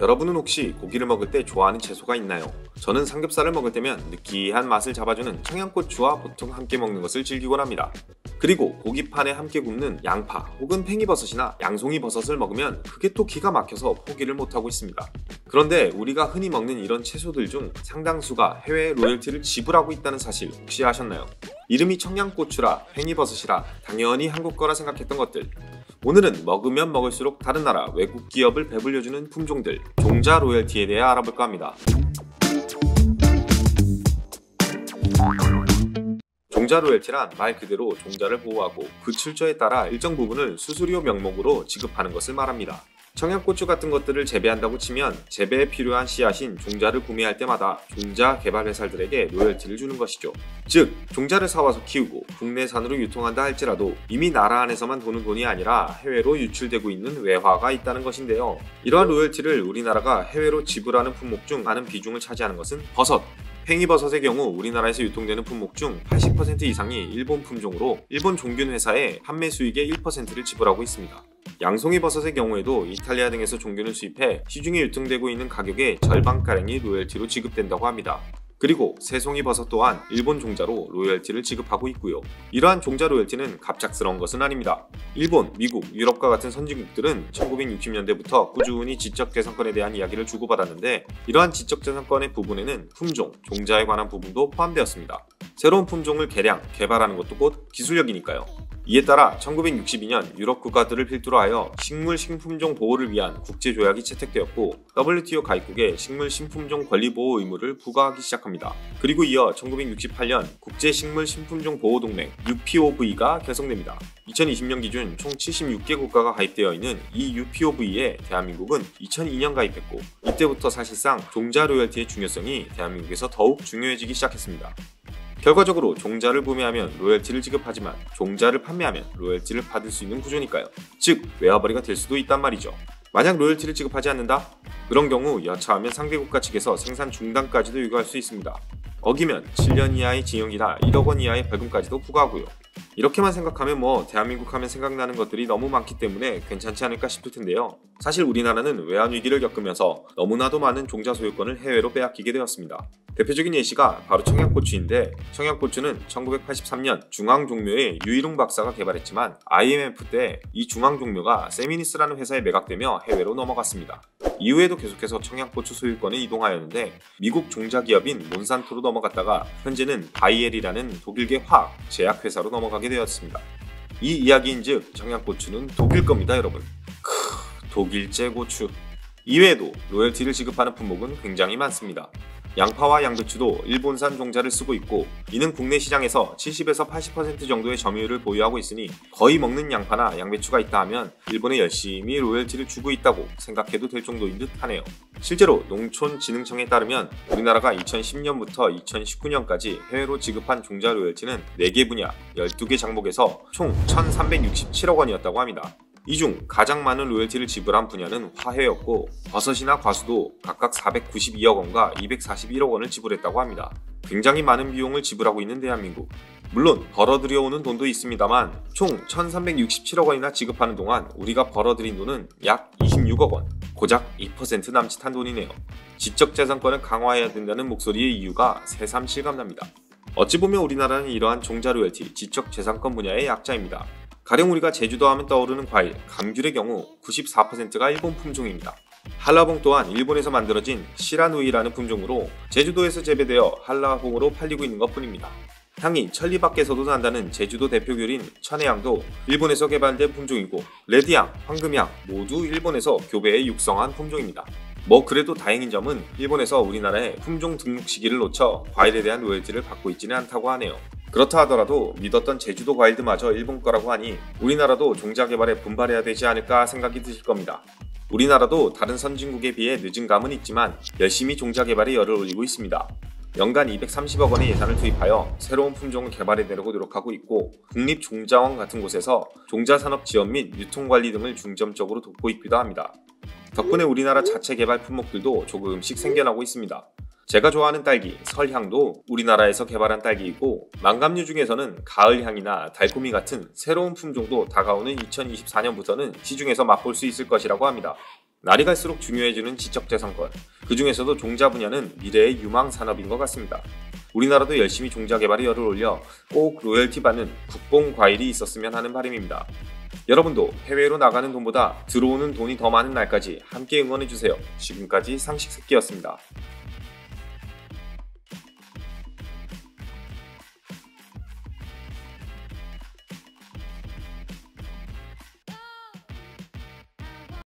여러분은 혹시 고기를 먹을 때 좋아하는 채소가 있나요? 저는 삼겹살을 먹을 때면 느끼한 맛을 잡아주는 청양고추와 보통 함께 먹는 것을 즐기곤 합니다. 그리고 고기판에 함께 굽는 양파 혹은 팽이버섯이나 양송이버섯을 먹으면 그게 또 기가 막혀서 포기를 못하고 있습니다. 그런데 우리가 흔히 먹는 이런 채소들 중 상당수가 해외 로열티를 지불하고 있다는 사실 혹시 아셨나요? 이름이 청양고추라 팽이버섯이라 당연히 한국 거라 생각했던 것들. 오늘은 먹으면 먹을수록 다른 나라 외국 기업을 배불려주는 품종들, 종자 로열티에 대해 알아볼까 합니다. 종자 로열티란 말 그대로 종자를 보호하고 그 출처에 따라 일정 부분을 수수료 명목으로 지급하는 것을 말합니다. 청양고추 같은 것들을 재배한다고 치면 재배에 필요한 씨앗인 종자를 구매할 때마다 종자 개발 회사들에게 로열티를 주는 것이죠. 즉, 종자를 사와서 키우고 국내산으로 유통한다 할지라도 이미 나라 안에서만 도는 돈이 아니라 해외로 유출되고 있는 외화가 있다는 것인데요. 이러한 로열티를 우리나라가 해외로 지불하는 품목 중 많은 비중을 차지하는 것은 버섯. 팽이버섯의 경우 우리나라에서 유통되는 품목 중 80% 이상이 일본 품종으로 일본 종균 회사에 판매 수익의 1%를 지불하고 있습니다. 양송이버섯의 경우에도 이탈리아 등에서 종균을 수입해 시중에 유통되고 있는 가격의 절반가량이 로열티로 지급된다고 합니다. 그리고 새송이버섯 또한 일본 종자로 로열티를 지급하고 있고요. 이러한 종자 로열티는 갑작스러운 것은 아닙니다. 일본, 미국, 유럽과 같은 선진국들은 1960년대부터 꾸준히 지적재산권에 대한 이야기를 주고받았는데 이러한 지적재산권의 부분에는 품종, 종자에 관한 부분도 포함되었습니다. 새로운 품종을 개량, 개발하는 것도 곧 기술력이니까요. 이에 따라 1962년 유럽 국가들을 필두로 하여 식물 신품종 보호를 위한 국제조약이 채택되었고 WTO 가입국에 식물 신품종 권리보호 의무를 부과하기 시작합니다. 그리고 이어 1968년 국제식물 신품종 보호동맹 UPOV가 결성됩니다. 2020년 기준 총 76개 국가가 가입되어 있는 이 UPOV에 대한민국은 2002년 가입했고 이때부터 사실상 종자 로열티의 중요성이 대한민국에서 더욱 중요해지기 시작했습니다. 결과적으로 종자를 구매하면 로열티를 지급하지만 종자를 판매하면 로열티를 받을 수 있는 구조니까요. 즉, 외화벌이가 될 수도 있단 말이죠. 만약 로열티를 지급하지 않는다? 그런 경우 여차하면 상대 국가 측에서 생산 중단까지도 요구할 수 있습니다. 어기면 7년 이하의 징역이나 1억 원 이하의 벌금까지도 부과하고요. 이렇게만 생각하면 대한민국 하면 생각나는 것들이 너무 많기 때문에 괜찮지 않을까 싶을 텐데요. 사실 우리나라는 외환위기를 겪으면서 너무나도 많은 종자 소유권을 해외로 빼앗기게 되었습니다. 대표적인 예시가 바로 청양고추인데 청양고추는 1983년 중앙종묘의 유일웅 박사가 개발했지만 IMF 때 이 중앙종묘가 세미니스라는 회사에 매각되며 해외로 넘어갔습니다. 이후에도 계속해서 청양고추 소유권은 이동하였는데 미국 종자기업인 몬산토로 넘어갔다가 현재는 바이엘이라는 독일계 화학, 제약회사로 넘어가게 되었습니다. 이 이야기인즉 청양고추는 독일 겁니다, 여러분. 독일제 고추. 이외에도 로열티를 지급하는 품목은 굉장히 많습니다. 양파와 양배추도 일본산 종자를 쓰고 있고 이는 국내 시장에서 70에서 80% 정도의 점유율을 보유하고 있으니 거의 먹는 양파나 양배추가 있다 하면 일본에 열심히 로열티를 주고 있다고 생각해도 될 정도인 듯 하네요. 실제로 농촌진흥청에 따르면 우리나라가 2010년부터 2019년까지 해외로 지급한 종자 로열티는 4개 분야 12개 장목에서 총 1,367억 원이었다고 합니다. 이 중 가장 많은 로열티를 지불한 분야는 화훼였고 버섯이나 과수도 각각 492억 원과 241억 원을 지불했다고 합니다. 굉장히 많은 비용을 지불하고 있는 대한민국. 물론 벌어들여오는 돈도 있습니다만 총 1367억 원이나 지급하는 동안 우리가 벌어들인 돈은 약 26억 원, 고작 2% 남짓한 돈이네요. 지적재산권을 강화해야 된다는 목소리의 이유가 새삼 실감납니다. 어찌 보면 우리나라는 이러한 종자 로열티, 지적재산권 분야의 약자입니다. 가령 우리가 제주도 하면 떠오르는 과일, 감귤의 경우 94%가 일본 품종입니다. 한라봉 또한 일본에서 만들어진 시라누이라는 품종으로 제주도에서 재배되어 한라봉으로 팔리고 있는 것뿐입니다. 향이 천리 밖에서도 난다는 제주도 대표귤인 천혜향도 일본에서 개발된 품종이고 레드향, 황금향 모두 일본에서 교배해 육성한 품종입니다. 그래도 다행인 점은 일본에서 우리나라의 품종 등록 시기를 놓쳐 과일에 대한 로열티를 받고 있지는 않다고 하네요. 그렇다 하더라도 믿었던 제주도 과일들마저 일본 거라고 하니 우리나라도 종자 개발에 분발해야 되지 않을까 생각이 드실 겁니다. 우리나라도 다른 선진국에 비해 늦은 감은 있지만 열심히 종자 개발에 열을 올리고 있습니다. 연간 230억 원의 예산을 투입하여 새로운 품종을 개발해내려고 노력하고 있고 국립종자원 같은 곳에서 종자산업 지원 및 유통관리 등을 중점적으로 돕고 있기도 합니다. 덕분에 우리나라 자체 개발 품목들도 조금씩 생겨나고 있습니다. 제가 좋아하는 딸기, 설향도 우리나라에서 개발한 딸기이고 망감류 중에서는 가을향이나 달콤이 같은 새로운 품종도 다가오는 2024년부터는 시중에서 맛볼 수 있을 것이라고 합니다. 날이 갈수록 중요해지는 지적재산권, 그 중에서도 종자 분야는 미래의 유망 산업인 것 같습니다. 우리나라도 열심히 종자 개발에 열을 올려 꼭 로열티 받는 국뽕 과일이 있었으면 하는 바람입니다. 여러분도 해외로 나가는 돈보다 들어오는 돈이 더 많은 날까지 함께 응원해주세요. 지금까지 상식새끼였습니다.